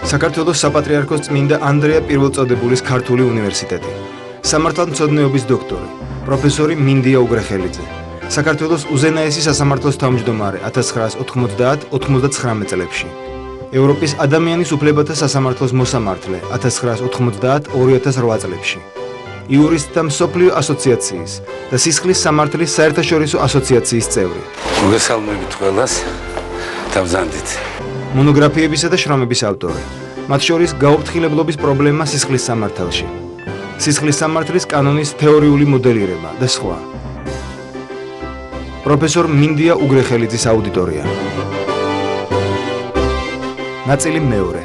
საქართველოს საპატრიარქოს წმინდა ანდრია პირველწოდებულის ქართული უნივერსიტეტი. სამართალმცოდნეობის დოქტორი, პროფესორი მინდია უგრეხელიძე. საქართველოს უზენაესი სასამართლოს თავმჯდომარე 1990-99 წლებში. ევროპის ადამიანის უფლებათა სასამართლოს მოსამართლე 1990-2008 წლებში. იურისტთა მსოფლიო ასოციაციის და სისხლის სამართლის საერთაშორისო ასოციაციის წევრი. მოგესალმებით ყველას. დავზანდით. მონოგრაფიებისა და შრომების ავტორი. მათ შორის გაუფრთხილებლობის პრობლემა სისხლის სამართალში. სისხლის სამართლის კანონის თეორიული მოდელირება და სხვა. პროფესორ მინდია უგრეხელიძის აუდიტორია. ნაწილი მეორე.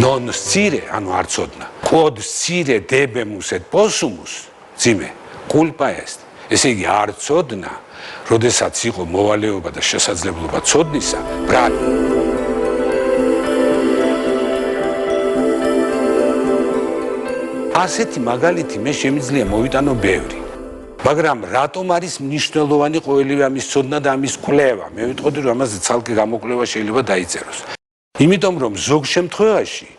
Non scire, ანუ არ ცოდნა. Quod scire debemus et possumus, ძიმე, culpa est. ესე იგი არ ცოდნა, როდესაც იყო მოვალეობა და შესაძლებლობა ცოდნისა, ბრალი. ასეთი მაგალითი მე შემიძლია მოვიტანო ბევრი. მაგრამ რატომ არის მნიშვნელოვანი ყოველივე ამის ცოდნა და ამის კვლევა? მე ვიტყოდი რომ ამაზე ცალკე გამოკვლევა შეიძლება დაიწეროს. იმიტომ რომ ზოგ შემთხვევაში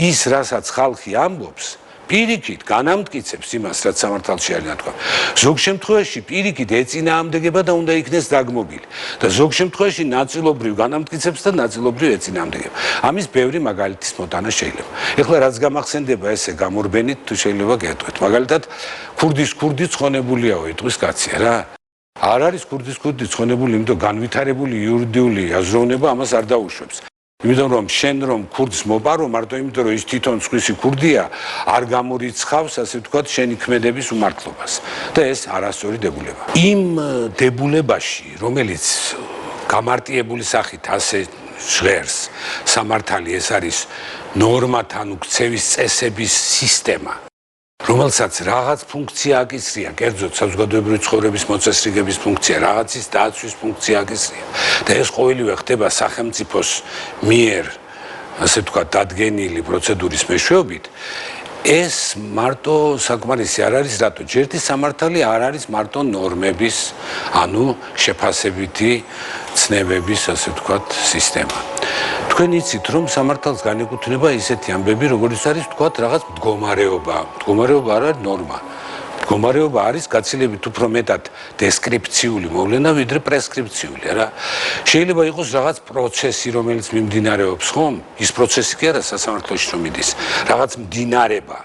ის რასაც ხალხი ამბობს პირიქით განამტკიცებს იმას რაც სამართალში არის ნათქვა. ზოგ შემთხვევაში პირიქით ეწინააღმდეგება და უნდა იქნეს დაგმობილი და ზოგ შემთხვევაში ნაწილობრივ განამტკიცებს და ნაწილობრივ ეწინააღმდეგება. ამის ბევრი მაგალითის მოტანა შეიძლება. ეხლა რაც გამახსენდება ესე გამორბენით თუ შეიძლება გეტყვით. მაგალითად ქურდის ქურდი ცხონებულიაო იტყვის კაცია რა. არ არის ქურდის ქურდი ცხონებული, იმიტომ განვითარებული იურიდიული აზროვნება ამას არ დაუშვებს. იმიტომ რომ შენ რომ ქურდს მოპარო მარტო იმიტომ რომ ის თვითონ სხვისი ქურდია არ გამორიცხავს ასე ვთქვათ შენი ქმედების უმართლობას და ეს არასწორი დებულება. იმ დებულებაში რომელიც გამარტიებული სახით ასე ჟღერს სამართალი ეს არის ნორმათა ანუ ქცევის წესების სისტემა რომელსაც რაღაც ფუნქცია აკისრია, კერძოდ საზოგადოებრივი ცხოვრების მოწესრიგების ფუნქცია, რაღაცის დაცვის ფუნქცია აკისრია. და ეს ყოველივე ხდება სახელმწიფოს მიერ, ასე ვთქვათ, დადგენილი პროცედურის მეშვეობით. ეს მარტო საკმარისი არ არის, რატო? ჯერთი სამართალი არ არის მარტო ნორმების, ანუ შეფასებითი ცნებების, ასე ვთქვათ, სისტემა. თქვენ იცით რომ სამართალს განეკუთვნება ისეთი ამბები როგორიც არის ვთქვათ რაღაც მდგომარეობა. მდგომარეობა არ არის ნორმა. მდგომარეობა არის გაცილებით უფრო მეტად დესკრიფციული მოვლენა ვიდრე პრესკრიფციული რა. შეიძლება იყოს რაღაც პროცესი რომელიც მიმდინარეობს ხომ? ის პროცესი კი არა სასამართლოში რომ მიდის. რაღაც მდინარება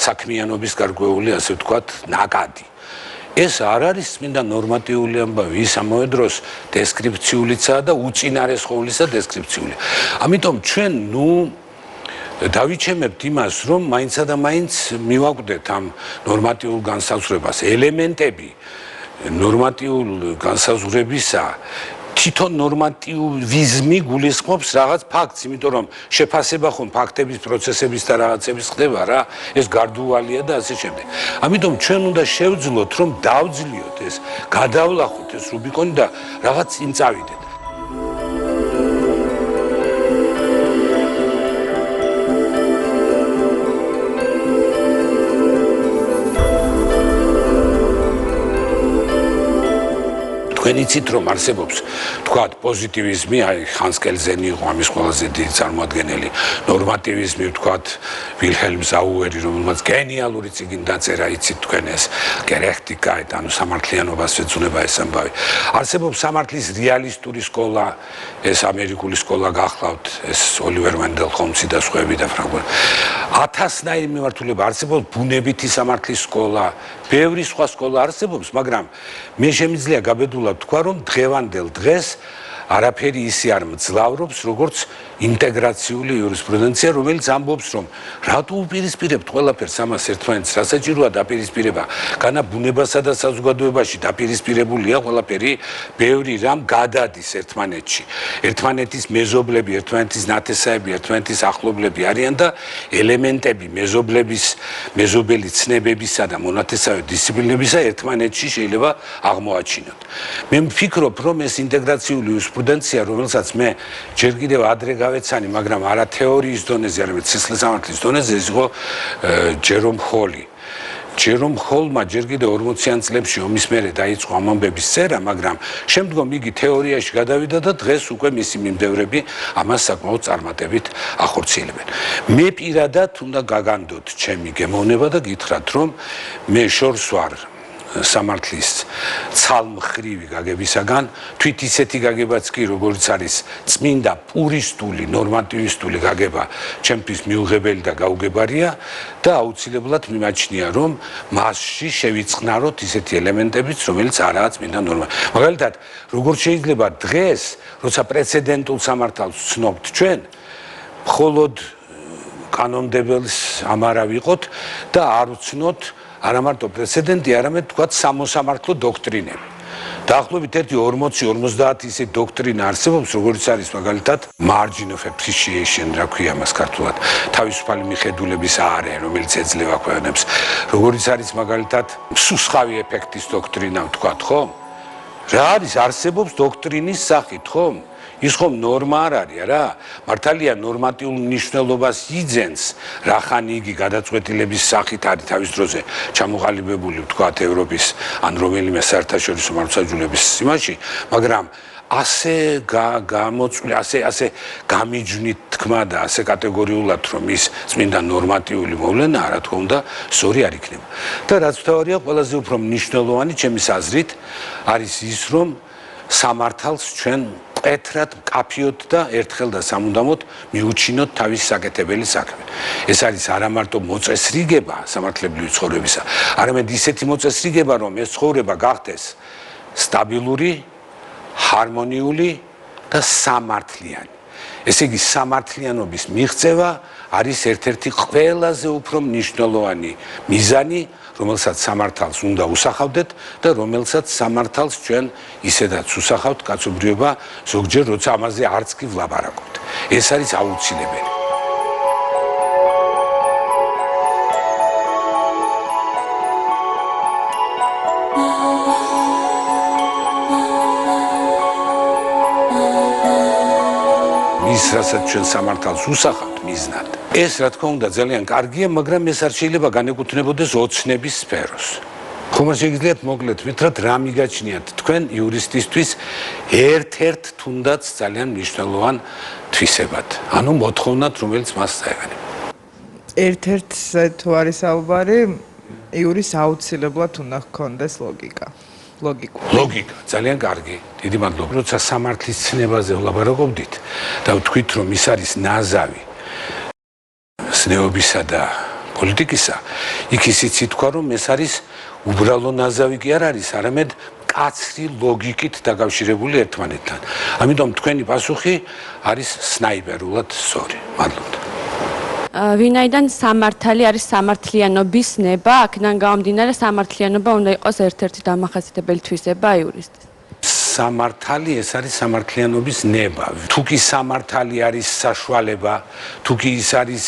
საქმიანობის გარკვეული ასე ვთქვათ ნაკადი. ეს არ არის წმინდა ნორმატიული ამბავი, ის ამავე დროს დესკრიფციულიცაა და უწინარეს ყოვლისა დესკრიფციული. ამიტომ ჩვენ დავიჩემებთ იმას, რომ მაინცა და მაინც მივაკვდეთ ამ ნორმატიულ განსაზღვრებას. ელემენტები ნორმატიულ განსაზღვრებისა თვითონ ნორმატივიზმი გულისხმობს რაღაც ფაქტს, იმიტომ რომ შეფასება ხომ ფაქტების, პროცესების და რაღაცების ხდება რა, ეს გარდუვალია და ასე შემდეგ. ამიტომ ჩვენ უნდა შევძლოთ, რომ დავძლიოთ ეს, გადავლახოთ ეს რუბიკონი და რაღაც წინ წავიდეთ. თქვენ იცით რომ არსებობს თქვათ პოზიტივიზმი, აი ჰანს კელზენი იყო ამის ყველაზე დიდი წარმოადგენელი, ნორმატივიზმი თქვათ ვილჰელმ ზაუერი, რომელმაც გენიალური წიგნი დაწერა, იცით თქვენ ეს გერექტიკაით, ანუ სამართლიანობას ეძღვნება ეს ამბავი. არსებობს სამართლის რეალისტური სკოლა, ეს ამერიკული სკოლა გახლავთ, ეს ოლივერ ვენდელ ჰოლმსი და სხვაები და ფრანგული. 1000-ნაირი მიმართულება არსებობს ბუნებითი სამართლის სკოლა, ბევრი სხვა სკოლა არსებობს, მაგრამ მე შემიძლია გაბედულად თქვა რომ დღევანდელ დღეს არაფერი ისე არ მძლავრობს როგორც ინტეგრაციული იურისპრუდენცია რომელიც ამბობს რომ რატო უპირისპირებთ ყველაფერს ამას ერთმანეთს რა საჭიროა დაპირისპირება განა ბუნებასა და საზოგადოებაში დაპირისპირებულია ყველაფერი ბევრი რამ გადადის ერთმანეთში ერთმანეთის მეზობლები ერთმანეთის ნათესაები ერთმანეთის ახლობლები არიან და ელემენტები მეზობელი ცნებებისა და მონათესავე დისციპლინებისა ერთმანეთში შეიძლება აღმოაჩინოთ მე ვფიქრობ რომ ეს ინტეგრაციული იურისპრუდენცია რომელსაც მე ჯერ კიდევ ადრე გავეცანი მაგრამ არა თეორიის დონეზე არამედ სისხლის სამართლის დონეზე ის იყო ჯერომ ჰოლი ჯერ რომ ხოლმა ჯერ კიდევ 40-იან წლებში ომის მერე დაიწყო ამ ამბების წერა, მაგრამ შემდგომ იგი თეორიაში გადავიდა და დღეს უკვე მისი მიმდევრები ამას საკმაოდ წარმატებით ახორციელებენ. მე პირადად უნდა გაგანდოთ ჩემი გემოვნება და გითხრათ, რომ მე შორს ვარ სამართლის ცალმხრივი გაგებისაგან, თვით ისეთი გაგებაც კი, როგორც არის წმინდა პურისტული, ნორმატივისტული გაგება, ჩემთვის მიუღებელი და გაუგებარია და აუცილებლად მიმაჩნია, რომ მასში შევიწყნაროთ ისეთი ელემენტებიც, რომელიც არაა წმინდა ნორმა. მაგალითად, როგორც შეიძლება დღეს, როცა პრეცედენტულ სამართალს ვცნობთ ჩვენ, მხოლოდ კანონმდებელს ამარა ვიყოთ და არ ვცნოთ არა მარტო პრეცედენტი, არამედ თქვათ სამოსამართლო დოქტრინები. დაახლოებით 40-50 ისე დოქტრინა არსებობს, როგორც არის მაგალითად margin of appreciation, რა ქვია მას ქართულად, თავისუფალი მიხედულების არე, რომელიც ეძლევა ქვეყნებს, როგორც არის მაგალითად მსუსხავი ეფექტის დოქტრინა, ვთქვათ, ხო? რა არის არსებობს დოქტრინის სახით, ხო? ის ხომ ნორმა არ არის, არა? მართალია ნორმატიულ მნიშვნელობას იძენს, რახან იგი გადაწყვეტილების სახით არის თავის დროზე ჩამოყალიბებული, ვთქვათ, ევროპის ან რომელიმე საერთაშორისო მართლმსაჯულების იმაში, მაგრამ ასე გამოწვეული, ასე გამიჯვნით თქმა და ასე კატეგორიულად, რომ ის წმინდა ნორმატიული მოვლენა, რა თქმა უნდა, სწორი არ იქნება. და რაც მთავარია, ყველაზე უფრო მნიშვნელოვანი ჩემის აზრით არის ის, რომ სამართალს ჩვენ მკვეთრად მკაფიოთ და ერთხელ და სამუდამოდ მიუჩინოთ თავის საკეთებელი საქმე. ეს არის არა მარტო მოწესრიგება სამართლებრივი ცხოვრებისა, არამედ ისეთი მოწესრიგება, რომ ეს ცხოვრება გახდეს სტაბილური, ჰარმონიული და სამართლიანი. ესე იგი, სამართლიანობის მიღწევა არის ერთ-ერთი ყველაზე უფრო მნიშვნელოვანი მიზანი, რომელსაც სამართალს უნდა უსახავდეთ და რომელსაც სამართალს ჩვენ ისედაც უსახავთ კაცობრიობა, ზოგჯერ როცა ამაზე არც კი ვლაპარაკობთ. ეს არის აუცილებელი. ის რასაც ჩვენ სამართალს უსახავთ მიზნად. ეს რა თქმა უნდა ძალიან კარგია, მაგრამ ეს არ შეიძლება განეკუთვნებოდეს ოცნების სფეროს. ხომ შეგიძლიათ მოკლედ ვითხრათ რა მიგაჩნიათ თქვენ იურისტისთვის ერთ-ერთ თუნდაც ძალიან მნიშვნელოვან თვისებად, ანუ მოთხოვნად, რომელიც მას წაეღანება. ერთ-ერთ თუ არის საუბარი, იურის აუცილებლად უნდა ჰქონდეს ლოგიკა. ლოგიკა, ძალიან კარგი. დიდი მადლობა. როცა სამართლის ცნებაზე ვლაპარაკობდით და ვთქვით, რომ ის არის ნაზავი ზნეობისა და პოლიტიკისა, იქ ისიც ითქვა, რომ ეს არის უბრალო ნაზავი კი არ არის, არამედ მკაცრი ლოგიკით დაკავშირებული ერთმანეთთან. ამიტომ თქვენი პასუხი არის სნაიპერულად სწორი. მადლობთ. ვინაიდან სამართალი არის სამართლიანობის ნება, აქედან გამომდინარე სამართლიანობა უნდა იყოს ერთ-ერთი დამახასიათებელი თვისება იურისტის. სამართალი ეს არის სამართლიანობის ნება. თუ კი სამართალი არის საშუალება, თუ კი ის არის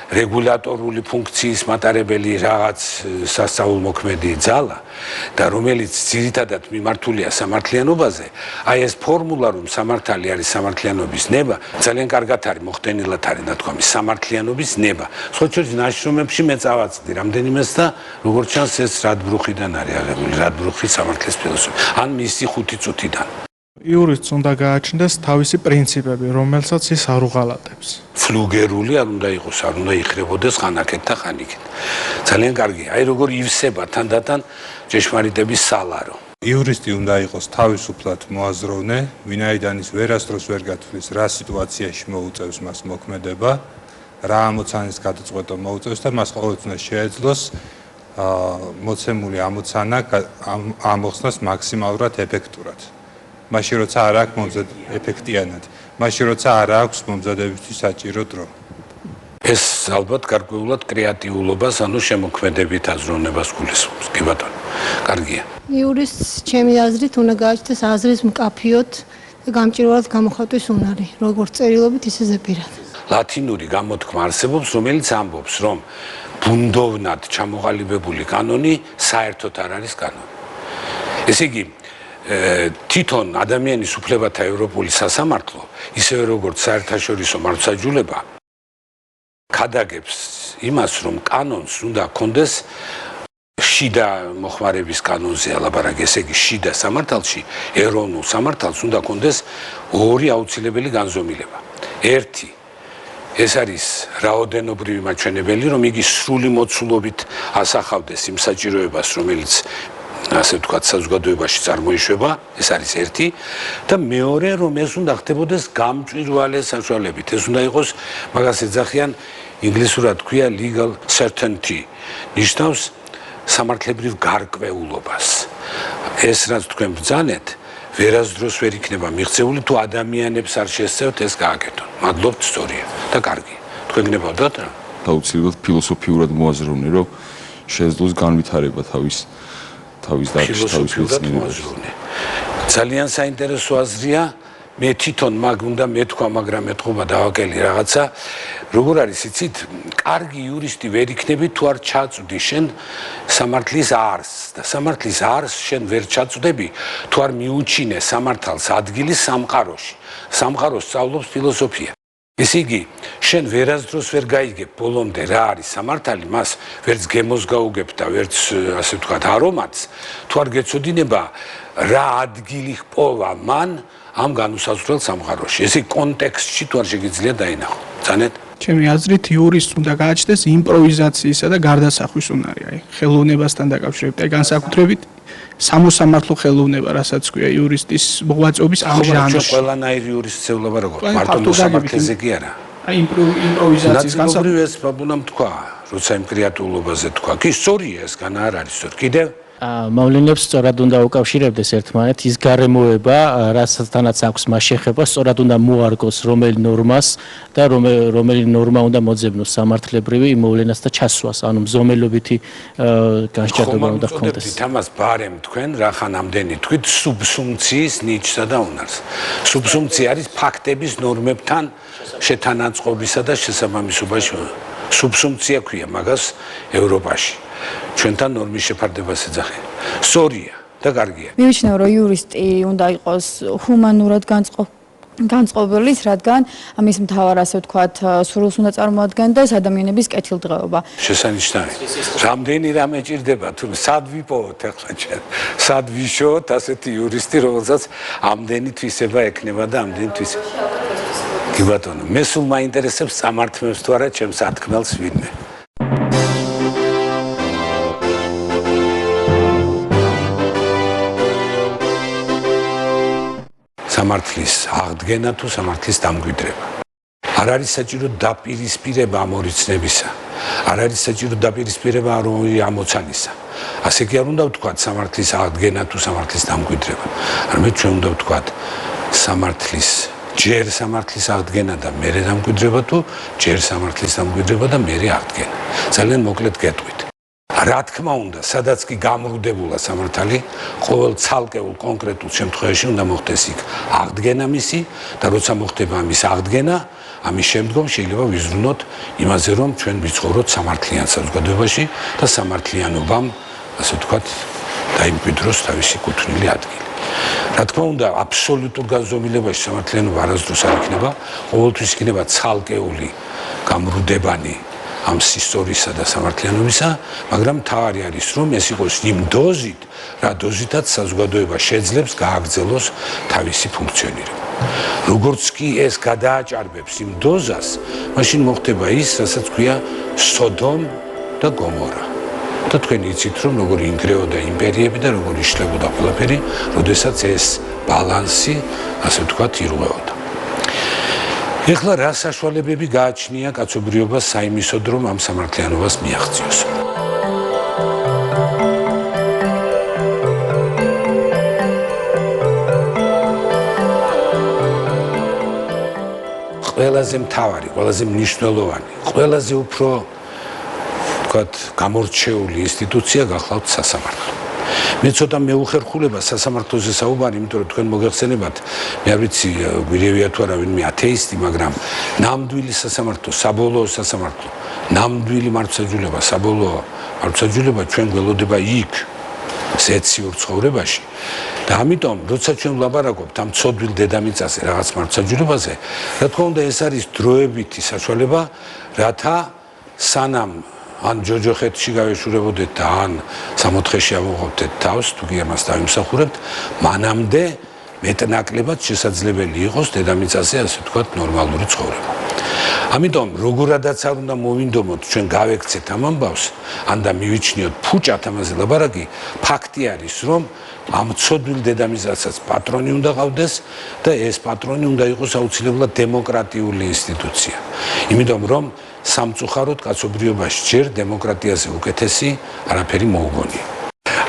რეგულატორული ფუნქციის მატარებელი რაღაც სასწაულმოქმედი ძალა და რომელიც ძირითადად მიმართულია სამართლიანობაზე, აი ეს ფორმულა, რომ სამართალი არის სამართლიანობის ნება, ძალიან კარგად არის მოხდენილად არის ნათქვამი სამართლიანობის ნება. სხვა შორის ნაშრომებში მე წავაწყდი რამდენიმეს და როგორც ჩანს ეს რადბრუხიდან არის აღებული, რადბრუხის სამართლის ფილოსოფია. ან მისი 5 წუთიდან. იურისტს უნდა გააჩნდეს თავისი პრინციპები, რომელსაც ის არ უღალატებს. ფლუგერული არ უნდა იყოს, არ უნდა იხრებოდეს ხანაკეთ და ხანიკეთ. ძალიან კარგია. აი როგორ ივსება თანდათან ჭეშმარიტების სალარო. იურისტი უნდა იყოს თავისუფლად მოაზროვნე, ვინაიდან ის ვერასდროს ვერ გათვლის, რა სიტუაციაში მოუწევს მას მოქმედება, რა ამოცანის გადაწყვეტა მოუწევს და მას ყოველთვის შეეძლოს მოცემული ამოცანა ამოხსნას მაქსიმალურად ეფექტურად. მაშინ როცა არ აქვს ეფექტიანად, მაშინ როცა არ აქვს მომზადებისთვის საჭირო დრო. ეს ალბათ გარკვეულად კრეატიულობას, ანუ შემოქმედებით აზროვნებას გულისხმობს. კი ბატონო, კარგია. იურისტს ჩემი აზრით უნდა გააჩნდეს აზრის მკაფიოდ და გამჭირვალედ გამოხატვის უნარი, როგორც წერილობით, ისე ზეპირად. ლათინური გამოთქმა არსებობს, რომელიც ამბობს, რომ ბუნდოვნად ჩამოყალიბებული კანონი საერთოდ არ არის კანონი. ესე იგი, თვითონ ადამიანის უფლებათა ევროპული სასამართლო, ისევე როგორც საერთაშორისო შიდა მოხმარების კანონზე ალაპარაკი, ესე იგი შიდა სამართალში, ეროვნულ სამართალს უნდა კონდეს ორი აუცილებელი განზომილება. ერთი ეს არის რაოდენობრივი მაჩვენებელი, რომ იგი სრული მოცულობით ასახავდეს იმ საჭიროებას, რომელიც ასე ვთქვათ, საზოგადოებაში წარმოიშვება, ეს არის ერთი და მეორე, რომ ეს უნდა ხდებოდეს გამჭვირვალე საშუალებით. ეს უნდა იყოს, მაგას ეძახიან ინგლისურად ქვია legal certainty. ნიშნავს სამართლებრივ გარკვეულობას. ეს რაც თქვენ ბრძანეთ, ვერასდროს ვერ იქნება მიღწეული თუ ადამიანებს არ შეესწევთ ეს გააკეთონ. მადლობთ, სწორია და კარგია. თქვენ გნებავდათ რა? აუცილებლად ფილოსოფიურად მოაზროვნე, რომ შეძლოს განვითარება თავის მეცნიერებაში. ძალიან საინტერესო აზრია. მე თვითონ მაგ უნდა მეთქვა, მაგრამ ეთქობა დავაკელი რაღაცა. როგორ არის, იცით, კარგი იურისტი ვერ იქნები თუ არ ჩაწვდი შენ სამართლის არსს და სამართლის არსს შენ ვერ ჩაწვდები თუ არ მიუჩინე სამართალს ადგილი სამყაროში. სამყაროს სწავლობს ფილოსოფია. ესე იგი, შენ ვერასდროს ვერ გაიგებ ბოლომდე რა არის სამართალი, მას ვერც გემოს გაუგებ და ვერც ასე ვთქვათ არომატს, თუ არ გეცოდინება რა ადგილი ჰპოვა მან ამ განუსაზღვრელ სამყაროში. ესე კონტექსტში თუ არ შეგიძლია დაინახო. ძანეთ? ჩემი აზრით იურისტს უნდა გააჩნდეს იმპროვიზაციისა და გარდასახვის უნარი, აი, ხელოვნებასთან დაკავშირებით, აი, განსაკუთრებით სამოსამართლო ხელოვნება, რასაც ქვია იურისტის მოღვაწეობის ამ ჟანრში. ყველანაირი იურისტს ელაპარაკობ, მარტო მოსამართლეზე კი არა. აი, იმპროვიზაციის განსაკუთრებით ეს ბაბუნამ თქვა, როცა იმ კრეატიულობაზე თქვა. კი, სწორია ეს, განა არ არის სწორი. კიდევ მოვლენებს სწორად უნდა უკავშირებდეს ერთმანეთს, ის გარემოება, რასაც აქვს მას შეხება, სწორად უნდა მოარგოს რომელი ნორმას და რომელი ნორმა უნდა მოძებნოს სამართლებრივი იმ მოვლენას და ჩასვას, ანუ მზომელობითი განსჯერდება უნდა ჰქონდეს. ამას ბარემ თქვენ რახან ამდენი თქვით სუბსუმციის ნიჭსა და უნარს. სუბსუმცია არის ფაქტების ნორმებთან შეთანაწყობისა და შესაბამისობაში. სუბსუმცია ქვია მაგას ევროპაში. ჩვენთან ნორმის შეფარდებას ეძახიან. სწორია და კარგია. მივიჩნევ, რომ იურისტი უნდა იყოს ჰუმანურად განწყობილის, რადგან ამის მთავარ, ასე ვთქვათ, სურვილს უნდა წარმოადგენდეს ადამიანების კეთილდღეობა. შესანიშნავი. რამდენი რამე ჭირდება, თუ სად ვიპოვოთ ახლა ჩვენ? სად ვიშოთ ასეთი იურისტი, რომელსაც ამდენი თვისება ექნება და ამდენი თვისება. კი ბატონო, მე სულ მაინტერესებს სამართლებს თუ არა ჩემს ათქმელს ვინმე. სამართლის აღდგენა თუ სამართლის დამკვიდრება. არ არის საჭირო დაპირისპირება ამ ორი ცნებისა. არ არის საჭირო დაპირისპირება ამ ორი ამოცანისა. ასე კი არ უნდა ვთქვათ სამართლის აღდგენა თუ სამართლის დამკვიდრება. არამედ ჩვენ უნდა ვთქვათ სამართლის ჯერ სამართლის აღდგენა და მერე დამკვიდრება თუ ჯერ სამართლის დამკვიდრება და მერე აღდგენა. ძალიან მოკლედ გეტყვით. რა თქმა უნდა, სადაც კი გამრუდებულა სამართალი, ყოველ ცალკეულ კონკრეტულ შემთხვევაში უნდა მოხდეს იქ აღდგენა მისი და როცა მოხდება ამის აღდგენა, ამის შემდგომ შეიძლება ვიზრუნოთ იმაზე, რომ ჩვენ ვიცხოვროთ სამართლიან საზოგადოებაში და სამართლიანობამ, ასე ვთქვათ, დაიმკვიდროს თავისი კუთვნილი ადგილი. რა თქმა უნდა, აბსოლუტურ განზომილებაში სამართლიანობა არასდროს არ იქნება, ყოველთვის იქნება ცალკეული გამრუდებანი ამ ისტორიისა და სამართლიანობისა, მაგრამ მთავარი არის, რომ ეს იყოს იმ დოზით, რა დოზითაც საზოგადოება შეძლებს გააგრძელოს თავისი ფუნქციონირება. როგორც კი ეს გადააჭარბებს იმ დოზას, მაშინ მოხდება ის, რასაც ქვია სოდომ და გომორა. და თქვენ იცით, რომ როგორი ინგრეოდა იმპერიები და როგორი იშლებოდა ყველაფერი, როდესაც ეს ბალანსი, ასე ვთქვათ, ირღვეოდა. ეხლა რა საშუალებები გააჩნია კაცობრიობას საიმისოდ, რომ ამ სამართლიანობას მიაღწიოს? ყველაზე მთავარი, ყველაზე მნიშვნელოვანი, ყველაზე უფრო ვთქვათ, გამორჩეული ინსტიტუცია გახლავთ სასამართლო. მე ცოტა მეუხერხულება სასამართლოზე საუბარი, იმიტომ რომ თქვენ მოგეხსენებათ, მე არ ვიცი გვირევია თუ არა ვინმე ათეისტი, მაგრამ ნამდვილი სასამართლო, საბოლოო სასამართლო, ნამდვილი მართლმსაჯულება, საბოლოო მართლმსაჯულება ჩვენ გველოდება იქ, სეციურ ცხოვრებაში. და ამიტომ, როცა ჩვენ ვლაპარაკობთ ამ ცოდვილ დედამიწაზე რაღაც მართლმსაჯულებაზე, რა თქმა უნდა, ეს არის დროებითი საშუალება, რათა სანამ ან ჯოჯოხეთში გავეშურებოდეთ და ან სამოთხეში ავუღობდეთ თავს, თუ კი ამას დავიმსახურებთ, მანამდე მეტნაკლებად შესაძლებელი იყოს დედამიწაზე, ასე ვთქვათ, ნორმალური ცხოვრება. ამიტომ როგორადაც არ უნდა მოვინდომოთ ჩვენ გავექცეთ ამ ამბავს, ან და მივიჩნიოთ ფუჭად ამაზე ლაბარაკი, ფაქტი არის, რომ ამ ცოდვილ დედამიწასაც პატრონი უნდა ყავდეს და ეს პატრონი უნდა იყოს აუცილებლად დემოკრატიული ინსტიტუცია. იმიტომ რომ სამწუხაროდ კაცობრიობაში ჯერ დემოკრატიაზე უკეთესი არაფერი მოუგონია.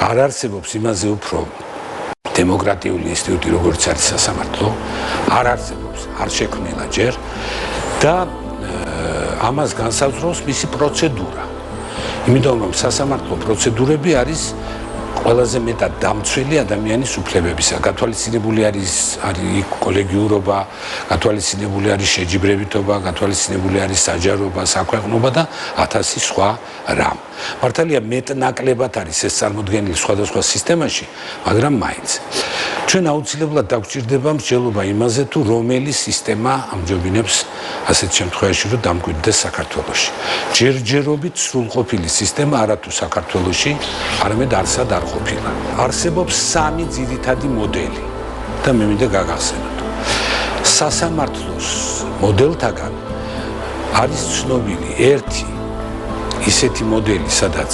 არ არსებობს იმაზე უფრო დემოკრატიული ინსტიტუტი, როგორც არის სასამართლო, არ არსებობს, არ შექმნილა ჯერ და ამას განსაზღვრავს მისი პროცედურა. იმიტომ რომ სასამართლო პროცედურები არის ყველაზე მეტად დამცველი ადამიანის უფლებებისა. გათვალისწინებული არის კოლეგიურობა, გათვალისწინებული არის შეჯიბრებითობა, გათვალისწინებული არის საჯაროობა, საქვეყნობა და 1000 სხვა რამ. მართალია მეტნაკლებად არის ეს წარმოდგენილი სხვადასხვა სისტემაში, მაგრამ მაინც ჩვენ აუცილებლად დაგვჭირდება მსჯელობა იმაზე, თუ რომელი სისტემა ამჯობინებს ასეთ შემთხვევაში, რომ დამკვიდრდეს საქართველოში. ჯერჯერობით სრულყოფილი სისტემა არათუ საქართველოში, არამედ არსად არ ყოფილა. არსებობს 3 ძირითადი მოდელი და მე მინდა გაგახსენოთ. სასამართლოს მოდელთაგან არის ცნობილი ერთი ისეთი მოდელი, სადაც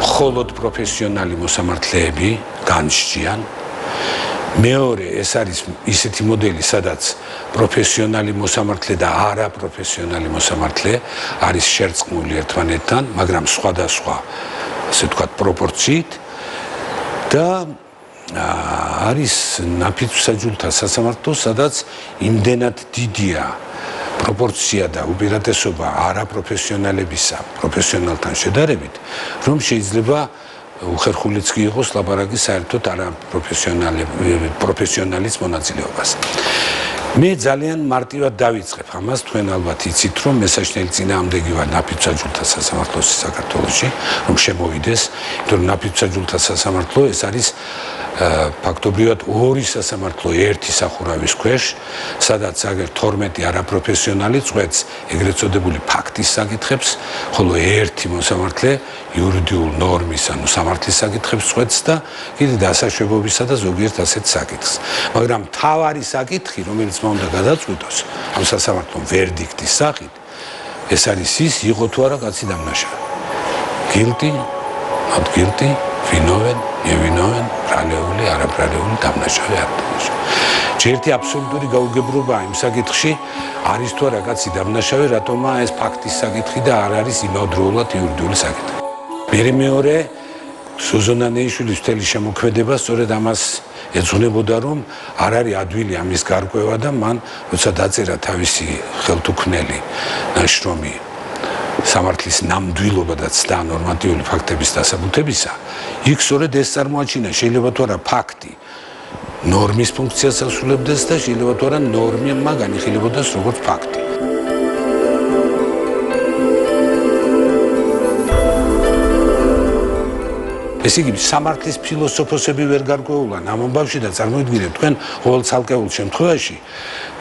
მხოლოდ პროფესიონალი მოსამართლეები განსჯიან. მეორე ეს არის ისეთი მოდელი, სადაც პროფესიონალი მოსამართლე და არაპროფესიონალი მოსამართლე არის შერწყმული ერთმანეთთან, მაგრამ სხვადასხვა, ასე ვთქვათ, პროპორციით და არის ნაფიცსაჯულთა სასამართლო, სადაც იმდენად დიდია პროპორცია და უპირატესობა არაპროფესიონალებისა პროფესიონალთან შედარებით, რომ შეიძლება უხერხულიც კი იყოს ლაპარაკი საერთოდ არაპროფესიონალის მონაწილეობას. მე ძალიან მარტივად დავიწყებ ამას, თქვენ ალბათ იცით, რომ მესაჯნელი წინააღმდეგი ვარ ნაფიცსაჯულთა სასამართლოში საქართველოში, რომ შემოვიდეს, იმიტომ რომ ნაფიცსაჯულთა სასამართლო ეს არის ფაქტობრივად ორი სასამართლო ერთი სახურავის ქვეშ, სადაც აგერ 12 არაპროფესიონალი წვეთს ეგრეთ წოდებული ფაქტის საკითხებს, ხოლო ერთი მოსამართლე იურიდიულ ნორმის, ანუ სამართლის საკითხებს წვეთს და კიდე დასაშვებობისა და ზოგიერთ ასეთ საკითხს. მაგრამ მთავარი საკითხი, რომელიც უნდა გადაწყვიტოს ამ სასამართლომ ვერდიქტის სახით, ეს არის ის, იყო თუ არა კაცი დამნაშავე. guilty, not guilty, ვინოვენ, ევინოვენ, ბრალეული, არაბრალეული დამნაშავე არ დამნაშავე. ერთი აბსოლუტური გაუგებრობაა იმ საკითხში, არის თუ არა კაცი დამნაშავე, რატომაა ეს ფაქტის საკითხი და არ არის იმავდროულად იურიდიული საკითხი. მეორე სუზონა ნეიშვილის მთელი შემოქმედება სწორედ ამას ეძღვნებოდა, რომ არ არის ადვილი ამის გარკვევა და მან როცა დაწერა თავისი ხელთუქმნელი ნაშრომი სამართლის ნამდვილობა და ცდა ნორმატიული ფაქტების დასაბუთებისა, იქ სწორედ ეს წარმოაჩინა, შეიძლება თუ არა ფაქტი ნორმის ფუნქციას ასრულებდეს და შეიძლება თუ არა ნორმა განიხილებოდეს როგორც ფაქტი. ესე იგი, სამართლის ფილოსოფოსები ვერ გარკვეულან ამ ამბავში და წარმოიდგინეთ თქვენ ყოველ ცალკეულ შემთხვევაში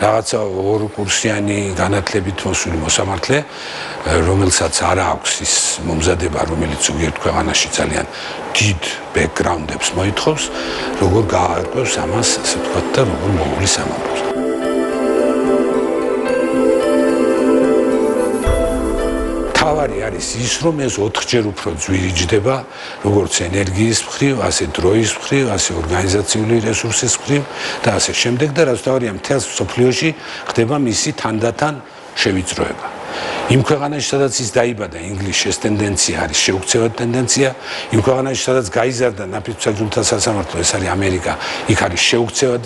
რაღაცა ორკურსიანი განათლებით მოსული მოსამართლე, რომელსაც არ აქვს ის მომზადება, რომელიც ზოგიერთ ქვეყანაში ძალიან დიდ ბექგრაუნდებს მოითხოვს, როგორ გაარკვევს ამას, ასე ვთქვათ, და როგორ მოუვლის ამ ამბავს. თავარი არის ის, რომ ეს 4-ჯერ უფრო ძვირიჯდება, როგორც ენერგიის მხრივ, ასე დროის მხრივ, ასე ორგანიზაციული რესურსის მხრივ და ასე შემდეგ და რაც თავარია მთელს მსოფლიოში ხდება მისი თანდათან შევიწროება. იმ ქვეყანაში, სადაც ის დაიბადა, ინგლისში ეს ტენდენცია არის შეუქცევად ტენდენცია, იმ ქვეყანაში, სადაც გაიზარდა ნაფიცსაჯულთა სასამართლო, ეს არის ამერიკა, იქ არის შეუქცევად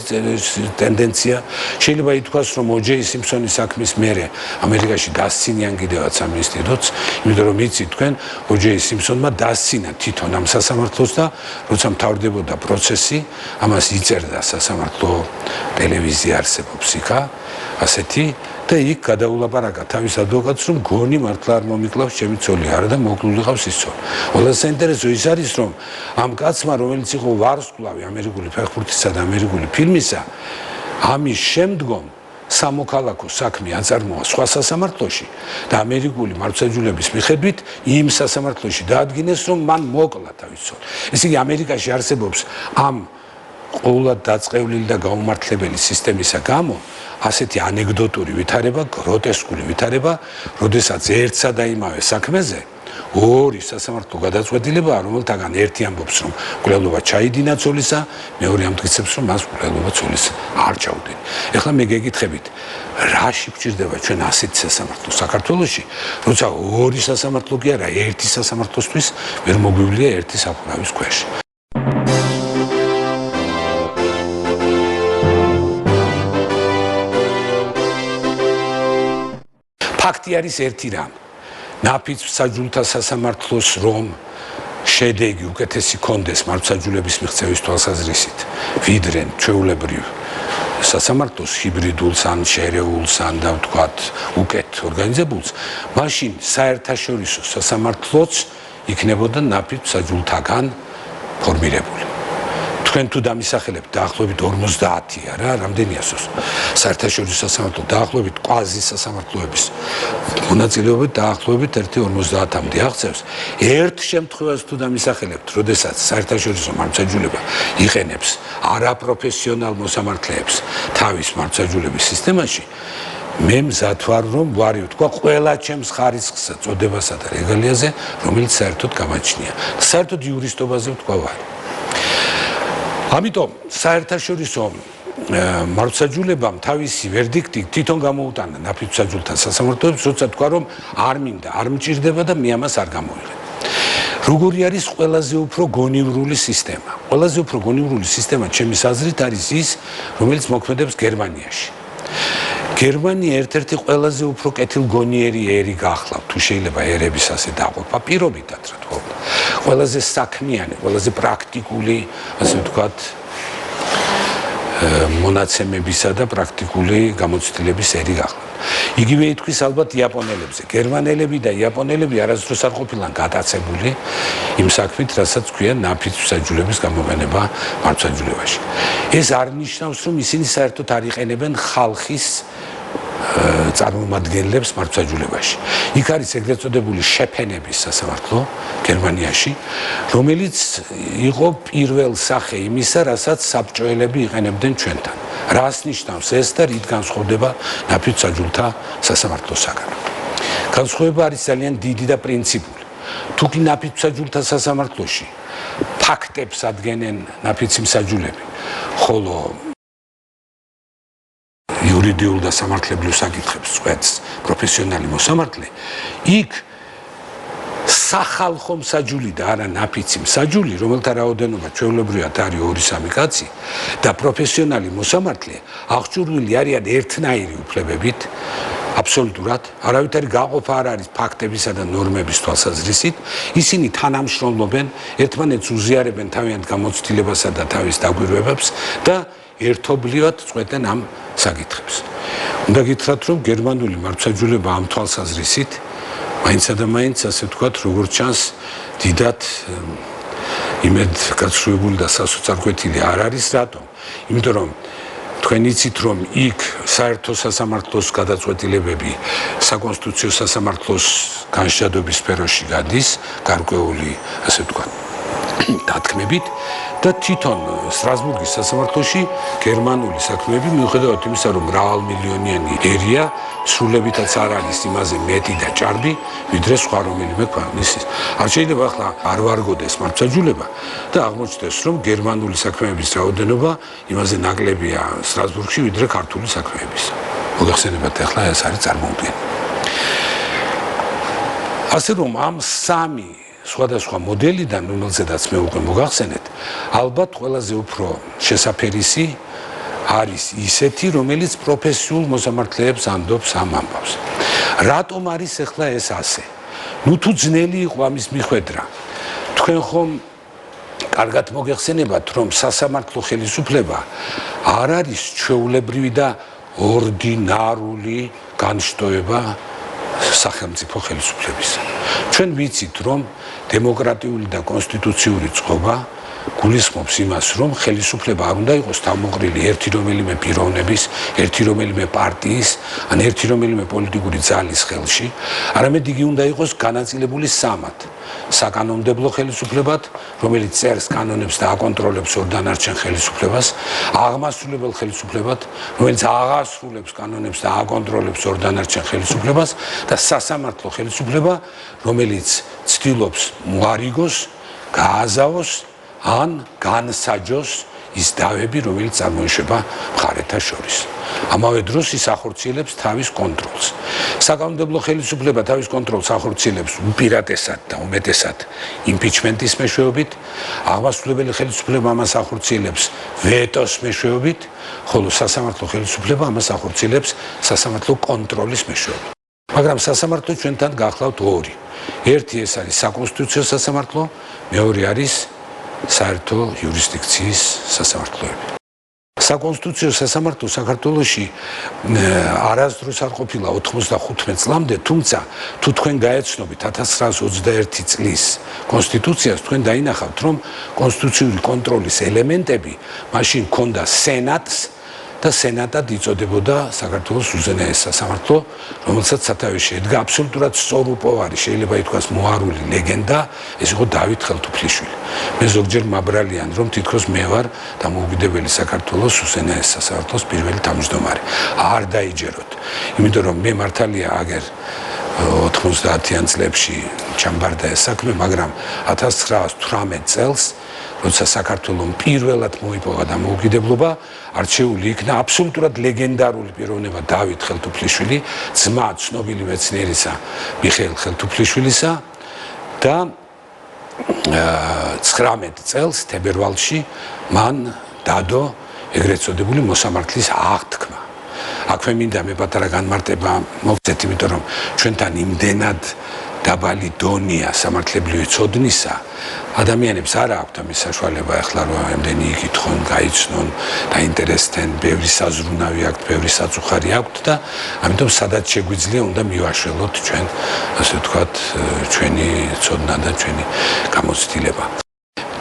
ტენდენცია. შეიძლება ითქვას, რომ O.J. Simpson-ის საქმის მერე ამერიკაში დასცინიან კიდევაც ამ ინსტიტუტს, იმიტომ რომ იცით თქვენ, O.J. Simpson-მა დასცინა თვითონ ამ სასამართლოს და როცა მთავრდებოდა პროცესი, ამას იწერდა სასამართლო ტელევიზია არსებობს იქა, ასეთი და იქ გადაულაპარაკა თავის ადვოკატს, რომ გონი მართლა არ მომიკლავს ჩემი ცოლი, არა და მოკლული ყავს ის ცოლი. ყველაზე საინტერესო ის არის, რომ ამ კაცმა, რომელიც იყო ვარსკვლავი ამერიკული ფეხბურთისა და ამერიკული ფილმისა, ამის შემდგომ სამოქალაქო საქმე აწარმოა სხვა სასამართლოში და ამერიკული მართლმსაჯულების მიხედვით იმ სასამართლოში დაადგინეს, რომ მან მოკლა თავის ცოლი. ესე იგი, ამერიკაში არსებობს ამ ყოვლად დაწყევლილი და გაუმართლებელი სისტემისა გამო ასეთი ანეკდოტური ვითარება, გროტესკული ვითარება, როდესაც ერთსა და იმავე საქმეზე ორი სასამართლო გადაწყვეტილებაა, რომელთაგან ერთი ამბობს, რომ მკვლელობა ჩაიდინა ცოლისა, მეორე ამტკიცებს, რომ მას მკვლელობა ცოლის არ ჩაუდინა. ეხლა მე გეკითხებით, რაში გვჭირდება ჩვენ ასეთი სასამართლო საქართველოში, როცა ორი სასამართლო კი არა, ერთი სასამართლოსთვის ვერ მოგვივლია ერთი საფურავის ქვეშ. ფაქტი არის ერთი რამ. ნაფიც-მსაჯულთა სასამართლოს რომ შედეგი უკეთესი კონდეს მართლმსაჯულების მიღწევის თვალსაზრისით, ვიდრე ჩვეულებრივ სასამართლოს ჰიბრიდულს ან შერეულს ან და ვთქვათ უკეთ ორგანიზებულს, მაშინ საერთაშორისო სასამართლოც იქნებოდა ნაფიც-მსაჯულთაგან ფორმირებული. თქვენ თუ დამისახელებთ დაახლოებით 50 რა, რამდენია საერთაშორისო სასამართლო, დაახლოებით კვაზი სასამართლოების მონაწილეობით დაახლოებით 50-მდე აღწევს. ერთ შემთხვევას თუ დამისახელებთ, როდესაც საერთაშორისო მართლმსაჯულება იყენებს არაპროფესიონალ მოსამართლეებს თავის მართლმსაჯულების სისტემაში, მე მზად ვარ, რომ ვარი ვთქვა ყველა ჩემს ხარისხსა, წოდებასა და რეგალიაზე, რომელიც საერთოდ გამაჩნია. საერთოდ იურისტობაზე ვთქვა ვარი. ამიტომ საერთაშორისო მართლმსაჯულებამ თავისი ვერდიქტი თვითონ გამოუტანა ნაფიც-მსაჯულთა სასამართლოებს, როცა თქვა, რომ არ მინდა, არ მჭირდება და მე ამას არ გამოიღებ. როგორი არის ყველაზე უფრო გონივრული სისტემა? ყველაზე უფრო გონივრული სისტემა ჩემის აზრით არის ის, რომელიც მოქმედებს გერმანიაში. გერმანია ერთ-ერთი ყველაზე უფრო კეთილგონიერი ერი გახლავთ, თუ შეიძლება ერების ასე დაყოფა, პირობითად რა თქმა უნდა. ყველაზე საქმიანი, ყველაზე პრაქტიკული, ასე ვთქვათ, მონაცემებისა და პრაქტიკული გამოცდილების ერი გახლავთ. იგივე ითქვის ალბათ იაპონელებზე. გერმანელები და იაპონელები არასდროს არ ყოფილან გატაცებული იმ საქმით, რასაც ქვია ნაფიც-მსაჯულების გამოყენება მართლმსაჯულებაში. ეს არ ნიშნავს, რომ ისინი საერთოდ არ იყენებენ ხალხის წარმომადგენლებს მართლმსაჯულებაში. იქ არის ეგრეთ წოდებული შეფენების სასამართლო გერმანიაში, რომელიც იყო პირველ სახე იმისა, რასაც საბჭოელები იყენებდნენ ჩვენთან. რას ნიშნავს ეს და რით განსხვავდება ნაფიც-მსაჯულთა სასამართლოსაგან? განსხვავება არის ძალიან დიდი და პრინციპული. თუ კი ნაფიც-მსაჯულთა სასამართლოში ფაქტებს ადგენენ ნაფიც-მსაჯულები, ხოლო იურიდიულ და სამართლებრივ საკითხებს წვეთს პროფესიონალი მოსამართლე, იქ სახალხო მსაჯული და არა ნაფიცი მსაჯული, რომელთა რაოდენობა ჩვეულებრივად არის 2-3 კაცი და პროფესიონალი მოსამართლე აღჭურვილი არიან ერთნაირი უფლებებით, აბსოლუტურად, არავითარი გაყოფა არ არის ფაქტებისა და ნორმების თვალსაზრისით, ისინი თანამშრომლობენ, ერთმანეთს უზიარებენ თავიანთ გამოცდილებასა და თავის დაკვირვებებს და ერთობლივად წვეტენ ამ საკითხებს. უნდა გითხრათ, რომ გერმანული მართლმსაჯულება ამ თვალსაზრისით მაინცა და მაინც, ასე ვთქვათ, როგორც ჩანს, დიდად იმედგაცრუებული და სასოწარკვეთილი არ არის, რატომ? იმიტომ რომ თქვენ იცით, რომ იქ საერთო სასამართლოს გადაწყვეტილებები საკონსტიტუციო სასამართლოს განშადობის სფეროში გადის, გარკვეული, ასე ვთქვათ, დათქმებით და თვითონ სტრასბურგის სასამართლოში გერმანული საქმეები მიუხედავად იმისა, რომ მრავალმილიონიანი ერია, სრულებითაც არ არის იმაზე მეტი და ჭარბი, ვიდრე სხვა რომელიმე ქვეყნის. არ შეიძლება ახლა არ ვარგოდეს მართლმსაჯულება და აღმოჩნდეს, რომ გერმანული საქმეების რაოდენობა იმაზე ნაკლებია სტრასბურგში, ვიდრე ქართული საქმეების. მოგახსენებათ, ახლა ეს არის წარმოუდგენელი. ასე რომ ამ სამი სხვადასხვა მოდელიდან, რომელზედაც მე უკვე მოგახსენეთ, ალბათ ყველაზე უფრო შესაფერისი არის ისეთი, რომელიც პროფესიულ მოსამართლეებს ანდობს ამ ამბავს. რატომ არის ახლა ეს ასე? ნუ თუ ძნელი იყო ამის მიხვედრა. თქვენ ხომ კარგად მოგეხსენებათ, რომ სასამართლო ხელისუფლება არ არის ჩვეულებრივი და ორდინარული განშტოება სახელმწიფო ხელისუფლებისა. ჩვენ ვიცით, რომ დემოკრატიული და კონსტიტუციური წყობა გულისხმობს იმას, რომ ხელისუფლება არ უნდა იყოს თავმოყრილი ერთი რომელიმე პიროვნების, ერთი რომელიმე პარტიის, ან ერთი რომელიმე პოლიტიკური ძალის ხელში, არამედ იგი უნდა იყოს განაწილებული სამად. საკანონმდებლო ხელისუფლებად, რომელიც წერს კანონებს და აკონტროლებს ორ დანარჩენ ხელისუფლებას, აღმასრულებელ ხელისუფლებად, რომელიც აღასრულებს კანონებს და აკონტროლებს ორ დანარჩენ ხელისუფლებას და სასამართლო ხელისუფლება, რომელიც ცდილობს მოარიგოს, გააზავოს ან განსაჯოს ის დავები, რომელიც წარმოიშვება მხარეთა შორის. ამავე დროს ის ახორციელებს თავის კონტროლს. საკანონმდებლო ხელისუფლება თავის კონტროლს ახორციელებს უპირატესად და უმეტესად იმპიჩმენტის მეშვეობით, აღმასრულებელი ხელისუფლება ამას ახორციელებს ვეტოს მეშვეობით, ხოლო სასამართლო ხელისუფლება ამას ახორციელებს სასამართლო კონტროლის მეშვეობით. მაგრამ სასამართლო ჩვენთან გახლავთ ორი. ერთი ეს არის საკონსტიტუციო სასამართლო, მეორე არის საერთო იურისდიქციის სასამართლოები. საკონსტიტუციო სასამართლო საქართველოში არასდროს არ ყოფილა 95 წლამდე, თუმცა თუ თქვენ გაეცნობით 1921 წლის კონსტიტუციას, თქვენ დაინახავთ, რომ კონსტიტუციური კონტროლის ელემენტები მაშინ ჰქონდა სენატს და სენატად იწოდებოდა საქართველოს უზენაეს სასამართლო, რომელსაც სათავეში ედგა აბსოლუტურად სწორუპოვარი, შეიძლება ითქვას მოარული ლეგენდა, ეს იყო დავით ხელთუფლიშვილი. მე ზოგჯერ მაბრალიან, რომ თითქოს მე ვარ დამოუკიდებელი საქართველოს უზენაეს სასამართლოს პირველი თავმჯდომარე. არ დაიჯეროთ, იმიტომ რომ მე მართალია აგერ 90-იან წლებში ჩამბარდა ეს საქმე, მაგრამ 1918 წელს როცა საქართველოს პირველად მოიპოვა დამოუკიდებლობა, არჩეული იქნა აბსოლუტურად ლეგენდარული პიროვნება დავით ხელთუფლიშვილი, ძმა ცნობილი მეცნიერისა მიხეილ ხელთუფლიშვილისა და 19 წელს თებერვალში მან დადო ეგრეთ წოდებული მოსამართლის აღთქმა. აქვე მინდა მე პატარა განმარტება მოგცეთ, იმიტომ რომ ჩვენთან იმდენად დაბალი დონია სამართლებრივი ცოდნისა, ადამიანებს არ აქვთ ამის საშუალება ახლა რომ ამდენი იკითხონ, გაიცნონ, დაინტერესდნენ, ბევრი საზრუნავი აქვთ, ბევრი საწუხარი აქვთ და ამიტომ სადაც შეგვიძლია უნდა მივაშველოთ ჩვენ, ასე ვთქვათ, ჩვენი ცოდნა და ჩვენი გამოცდილება.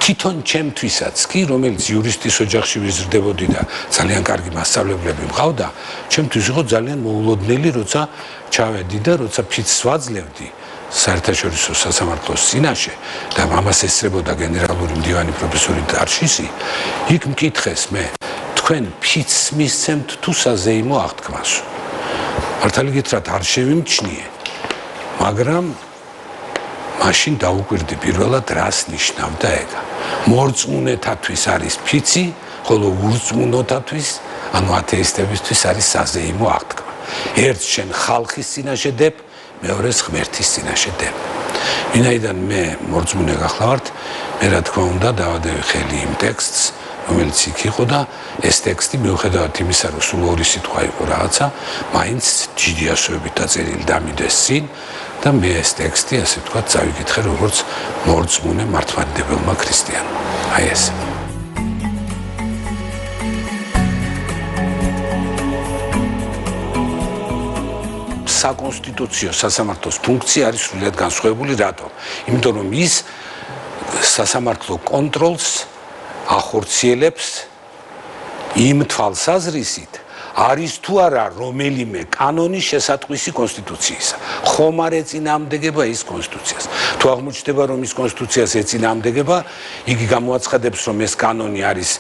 თვითონ ჩემთვისაც კი, რომელიც იურისტის ოჯახში ვიზრდებოდი და ძალიან კარგი მასწავლებლები მყავდა, ჩემთვის იყო ძალიან მოულოდნელი, როცა ჩავედი და როცა ფიცს ვაძლევდი საერთაშორისო სასამართლოს წინაშე და ამას ესწრებოდა გენერალური მდივანი პროფესორი დარშისი, იქ მკითხეს მე, თქვენ ფიცს მისცემთ თუ საზეიმო აღთქმას? მართალი გითხრათ, არ შევიმჩნიე, მაგრამ მაშინ დაუკვირდი პირველად რას ნიშნავდა ეგა. მორწმუნეთათვის არის ფიცი, ხოლო ურწმუნოთათვის, ანუ ათეისტებისთვის არის საზეიმო აღთქმა. ერთს შენ ხალხის წინაშე დებ, მეორეს ღმერთის წინაშე დებ. ვინაიდან მე მორწმუნე გახლავართ, მე რა თქმა უნდა დავადევი ხელი იმ ტექსტს, რომელიც იქ იყო და ეს ტექსტი მიუხედავად იმისა, რომ სულ ორი სიტყვა იყო რაღაცა, მაინც დიდი ასოებით დაწერილი დამიდეს წინ და მე ეს ტექსტი, ასე ვთქვათ, წავიკითხე როგორც მორწმუნე მართლმადიდებელმა ქრისტიანმა. აი ეს. საკონსტიტუციო სასამართლოს ფუნქცია არის სრულიად განსხვავებული, რატომ? იმიტომ რომ ის სასამართლო კონტროლს ახორციელებს იმ თვალსაზრისით, არის თუ არა რომელიმე კანონი შესატყვისი კონსტიტუციისა. ხომ არ ეწინააღმდეგება ის კონსტიტუციას. თუ აღმოჩნდება, რომ ის კონსტიტუციას ეწინააღმდეგება, იგი გამოაცხადებს, რომ ეს კანონი არის,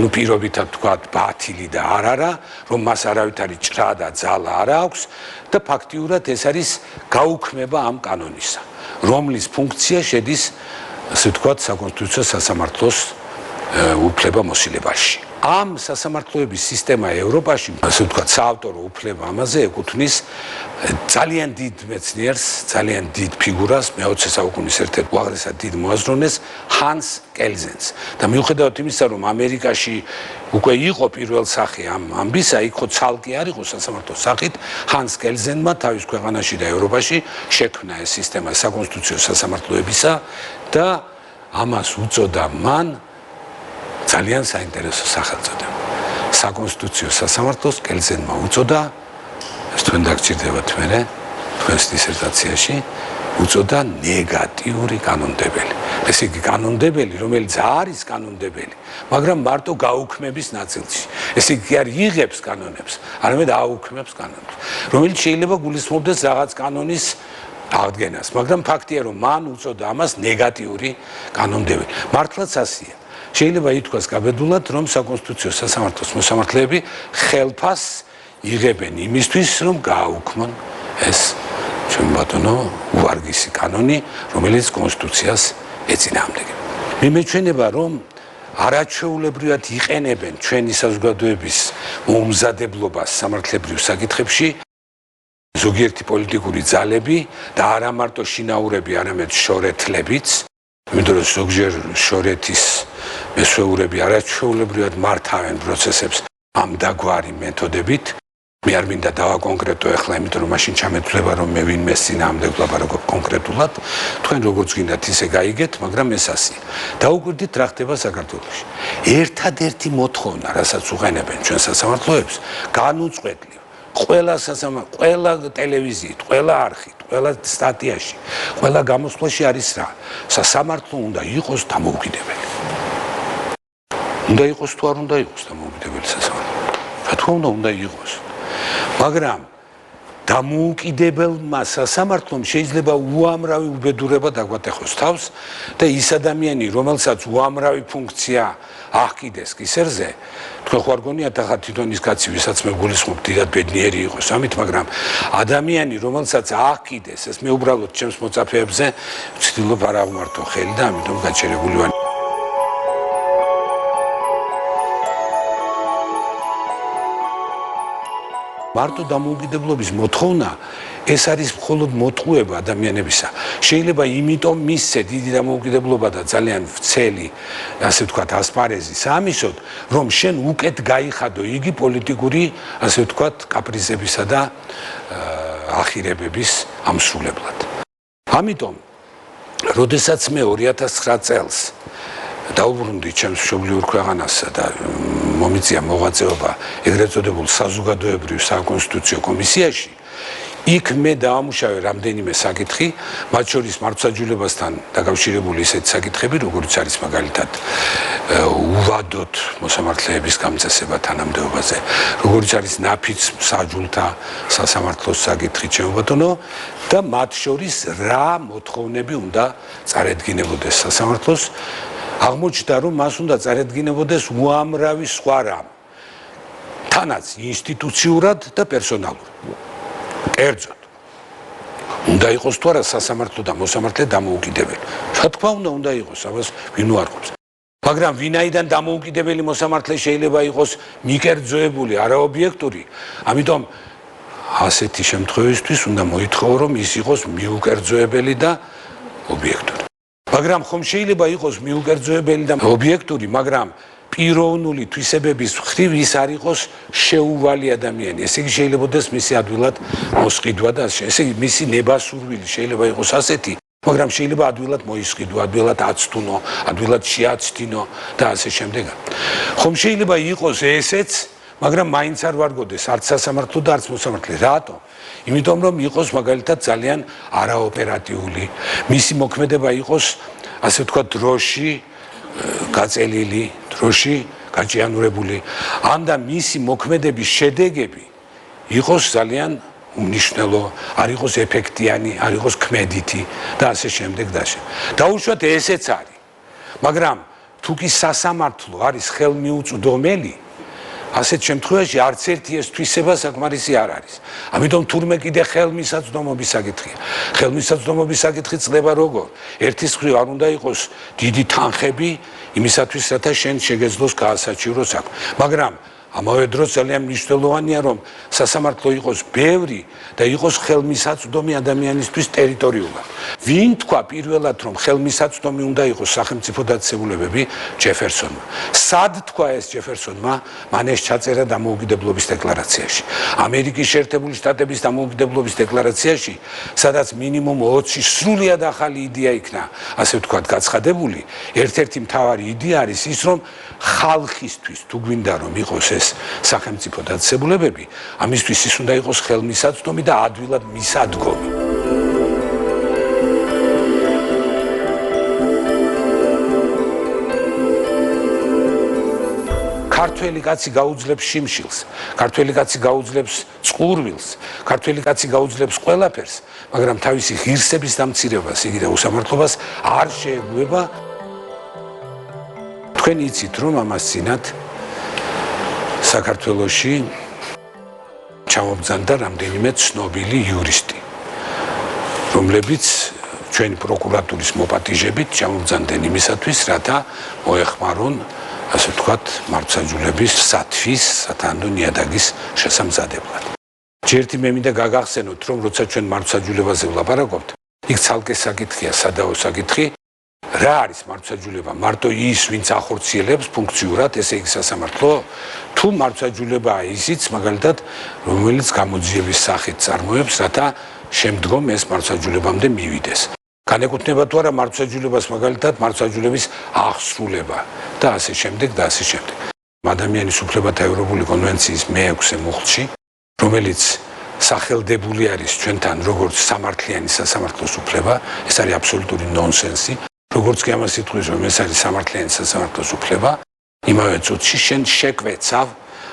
პირობითად ვთქვათ, ბათილი და არ არა, რომ მას არავითარი ჭრა და ძალა არ აქვს და ფაქტიურად ეს არის გაუქმება ამ კანონისა, რომლის ფუნქცია შედის, ასე ვთქვათ, საკონსტიტუციო სასამართლოს უფლებამოსილებაში. ამ სასამართლოების სისტემა ევროპაში, ასე ვთქვათ, საავტორო უფლება ამაზე ეკუთვნის ძალიან დიდ მეცნიერს, ძალიან დიდ ფიგურას, მე-20 საუკუნის ერთ-ერთ უაღრესად დიდ მოაზროვნეს ჰანს კელზენს. და მიუხედავად იმისა, რომ ამერიკაში უკვე იყო პირველ სახე ამ ამბისა, იქ ხო ცალკე არ იყო სასამართლოს სახით, ჰანს კელზენმა თავის ქვეყანაში და ევროპაში შექმნა ეს სისტემა საკონსტიტუციო სასამართლოებისა და ამას უწოდა მან ძალიან საინტერესო სახელწოდება. საკონსტიტუციო სასამართლოს კელზენმა უწოდა, ეს თქვენ დაგჭირდებათ მე, თქვენს დისერტაციაში უწოდა ნეგატიური კანონმდებელი. ესე იგი კანონმდებელი, რომელიც არის კანონმდებელი, მაგრამ მარტო გაუქმების ნაწილში. ესე იგი არ იღებს კანონებს, არამედ აუქმებს კანონებს, რომელიც შეიძლება გულისხმობდეს რაღაც კანონის აღდგენას, მაგრამ ფაქტია, რომ მან უწოდა ამას ნეგატიური კანონმდებელი. მართლაც ასეა. შეიძლება ითქვას გაბედულად, რომ საკონსტიტუციო სასამართლოს მოსამართლეები ხელფას იღებენ იმისთვის, რომ გააუქმონ ეს ჩემო ბატონო უვარგისი კანონი, რომელიც კონსტიტუციას ეწინააღმდეგება. მე მეჩვენება, რომ არაჩვეულებრივად იყენებენ ჩვენი საზოგადოების მომზადებლობას სამართლებრივ საკითხებში ზოგიერთი პოლიტიკური ძალები და არა მარტო შინაურები, არამედ შორეთლებიც, იმიტომ რომ ზოგჯერ შორეთის მესვეურები არაჩვეულებრივად მართავენ პროცესებს ამ დაგვარი მეთოდებით. მე არ მინდა დავაკონკრეტო ახლა, იმიტომ რომ მაშინ ჩამეთვლება, რომ მე ვინმეს წინააღმდეგ ვლაპარაკობ კონკრეტულად. თქვენ როგორც გინდათ ისე გაიგეთ, მაგრამ ეს ასეა. დაუკვირდით რა ხდება საქართველოში. ერთადერთი მოთხოვნა, რასაც უყენებენ ჩვენ სასამართლოებს, განუწყვეტლივ ყველა ტელევიზიით, ყველა არხით, ყველა სტატიაში, ყველა გამოსვლაში არის რა? სასამართლო უნდა იყოს დამოუკიდებელი. უნდა იყოს თუ არ უნდა იყოს დამოუკიდებელი სასამართლო? რა თქმა უნდა იყოს. მაგრამ დამოუკიდებელმა სასამართლომ შეიძლება უამრავი უბედურება დაგვატეხოს თავს და ის ადამიანი, რომელსაც უამრავი ფუნქცია აღკიდეს კისერზე, თქვენ ხარ გონიათ ახლა თვითონ ის კაცი, ვისაც მე გულისხმობ, დიდად ბედნიერი იყოს ამით, მაგრამ ადამიანი, რომელსაც აღკიდეს, ეს მე უბრალოდ ჩემს მოწაფეებზე ვცდილობ არ აღმართო ხელი და ამიტომ გაჩერებული ვარ. მარტო დამოუკიდებლობის მოთხოვნა ეს არის მხოლოდ მოტყუება ადამიანებისა. შეიძლება იმიტომ მისცე დიდი დამოუკიდებლობა და ძალიან ვრცელი, ასე ვთქვათ, ასპარეზის ამისოდ, რომ შენ უკეთ გაიხადო იგი პოლიტიკური, ასე ვთქვათ, კაპრიზებისა და ახირებების ამსრულებლად. ამიტომ, როდესაც მე 2009 წელს დაუბრუნდი ჩემს მშობლიურ ქვეყანასა და მომიწია მოღვაწეობა ეგრეთ წოდებულ საზოგადოებრივ საკონსტიტუციო კომისიაში, იქ მე დაამუშავე რამდენიმე საკითხი, მათ შორის მართლმსაჯულებასთან დაკავშირებული ისეთი საკითხები, როგორც არის მაგალითად უვადოთ მოსამართლეების გამწესება თანამდებობაზე, როგორც არის ნაფიც მსაჯულთა სასამართლოს საკითხი, ჩემო ბატონო, და მათ შორის რა მოთხოვნები უნდა წარედგინებოდეს სასამართლოს. აღმოჩნდა, რომ მას უნდა წარედგინებოდეს უამრავი სხვა რამ, თანაც ინსტიტუციურად და პერსონალურად. კერძოდ, უნდა იყოს თუ არა სასამართლო და მოსამართლე დამოუკიდებელი. რა თქმა უნდა იყოს, ამას ვინ უარყოფს. მაგრამ ვინაიდან დამოუკიდებელი მოსამართლე შეიძლება იყოს მიკერძოებული, არაობიექტური, ამიტომ ასეთი შემთხვევისთვის უნდა მოითხოვო, რომ ის იყოს მიუკერძოებელი და ობიექტური. მაგრამ ხომ შეიძლება იყოს მიუკერძოებელი და ობიექტური, მაგრამ პიროვნული თვისებების მხრივ ის არ იყოს შეუვალი ადამიანი. ესე იგი შეიძლებაოდეს მისი ადვილად მოსყიდვა და ესე იგი მისი ნებასურვილი შეიძლება იყოს ასეთი, მაგრამ შეიძლება ადვილად მოისყიდო, ადვილად აცტუნო, ადვილად შეაცდინო და ასე შემდეგ. ხომ შეიძლება იყოს ესეც, მაგრამ მაინც არ ვარგოდეს არც სასამართლო და არც მოსამართლე. რატო? იმიტომ რომ იყოს მაგალითად ძალიან არაოპერატიული, მისი მოქმედება იყოს ასე ვთქვათ დროში გაწელილი, დროში გაჭიანურებული, ან და მისი მოქმედების შედეგები იყოს ძალიან უმნიშვნელო, არ იყოს ეფექტიანი, არ იყოს ქმედითი და ასე შემდეგ და ასე. დაუშვათ ესეც არის. მაგრამ თუ კი სასამართლო არის ხელმიუწვდომელი, ასეთ შემთხვევაში არც ერთი ეს თვისება საკმარისი არ არის. ამიტომ თურმე კიდე ხელმისაწვდომობის საკითხია. ხელმისაწვდომობის საკითხი წლება როგორ? ერთის მხრივ არ უნდა იყოს დიდი თანხები იმისათვის, რათა შენ შეგეძლოს გაასაჩივროს საქმე. მაგრამ ამავე დროს ძალიან მნიშვნელოვანია, რომ სასამართლო იყოს ბევრი და იყოს ხელმისაწვდომი ადამიანისთვის ტერიტორიულად. ვინ თქვა პირველად, რომ ხელმისაწვდომი უნდა იყოს სახელმწიფო დაწესებულებები? ჯეფერსონმა. სად თქვა ეს ჯეფერსონმა? მან ეს ჩაწერა დამოუკიდებლობის დეკლარაციაში. ამერიკის შეერთებული შტატების დამოუკიდებლობის დეკლარაციაში, სადაც მინიმუმ 20 სრულიად ახალი იდეა იქნა, ასე ვთქვათ, გაცხადებული. ერთ-ერთი მთავარი იდეა არის ის, რომ ხალხისთვის თუ გვინდა რომ იყოს ეს სახელმწიფო დაწესებულებები, ამისთვის ის უნდა იყოს ხელმისაწვდომი და ადვილად მისადგომი. ქართველი კაცი გაუძლებს შიმშილს, ქართველი კაცი გაუძლებს წყურვილს, ქართველი კაცი გაუძლებს ყველაფერს, მაგრამ თავისი ღირსების დამცირებას იგი და უსამართლობას არ შეეგუება. თქვენ იცით, რომ ამას წინათ საქართველოში ჩამობძანდა რამდენიმე ცნობილი იურისტი, რომლებიც ჩვენი პროკურატურის მოპატიჟებით ჩამობძანდნენ იმისათვის, რათა მოეხმარონ, ასე ვთქვათ, მართლმსაჯულების სათვის, სათანადო ნიადაგის შესამზადებლად. ჯერთი მე მინდა გაგახსენოთ, რომ როცა ჩვენ მართლმსაჯულებაზე ვლაპარაკობთ, იქ ცალკე საკითხია, სადაო საკითხი, რა არის მართლმსაჯულება? მარტო ის, ვინც ახორციელებს ფუნქციურად, ესე იგი სასამართლო, თუ მართლმსაჯულებაა ისიც, მაგალითად, რომელიც გამოძიების სახით წარმოებს, რათა შემდგომ ეს მართლმსაჯულებამდე მივიდეს. განეკუთვნება თუ არა მართლმსაჯულებას, მაგალითად, მართლმსაჯულების აღსრულება და ასე შემდეგ და ასე შემდეგ. ადამიანის უფლებათა ევროპული კონვენციის მე-6 მუხლში, რომელიც სახელდებული არის ჩვენთან როგორც სამართლიანი სასამართლოს უფლება, ეს არის აბსოლუტური ნონსენსი. როგორც კი ამას იტყვის, რომ ეს არის სამართლიანი სასამართლოს უფლება, იმავე წუთში შენ შეკვეცავ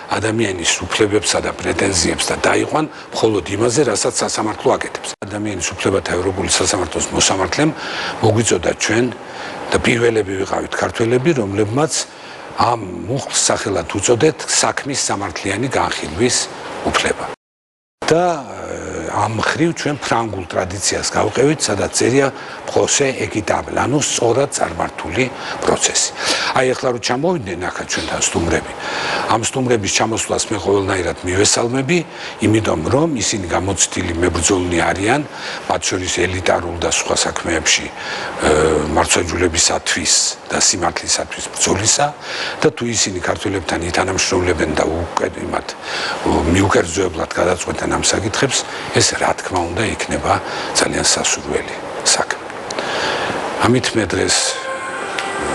ადამიანის უფლებებსა და პრეტენზიებს და დაიყვან მხოლოდ იმაზე, რასაც სასამართლო აკეთებს. ადამიანის უფლებათა ევროპული სასამართლოს მოსამართლემ მოგვიწოდა ჩვენ და პირველები ვიყავით ქართველები, რომლებმაც ამ მუხლს სახელად უწოდეთ საქმის სამართლიანი განხილვის უფლება. და ამ მხრივ ჩვენ ფრანგულ ტრადიციას გავყევით, სადაც წერია procès équitable, ანუ სწორად წარმართული პროცესი. აი ახლა რომ ჩამოვიდნენ ახლა ჩვენთან სტუმრები, ამ სტუმრების ჩამოსვლას მე ყოველნაირად მივესალმები, იმიტომ რომ ისინი გამოცდილი მებრძოლნი არიან, მათ შორის ელიტარულ და სხვა საქმეებში მართლმსაჯულებისათვის და სიმართლისათვის ბრძოლისა და თუ ისინი ქართველებთან ითანამშრომლებენ და უკეთებად მიუკერძოებლად გადაწყვეტენ ამ საკითხებს, ეს რა თქმა უნდა იქნება ძალიან სასურველი საქმე. ამით მე დღეს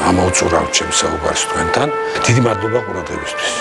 ამოვწურავთ ჩემს საუბარს თქვენთან. დიდი მადლობა ყურადღებისთვის.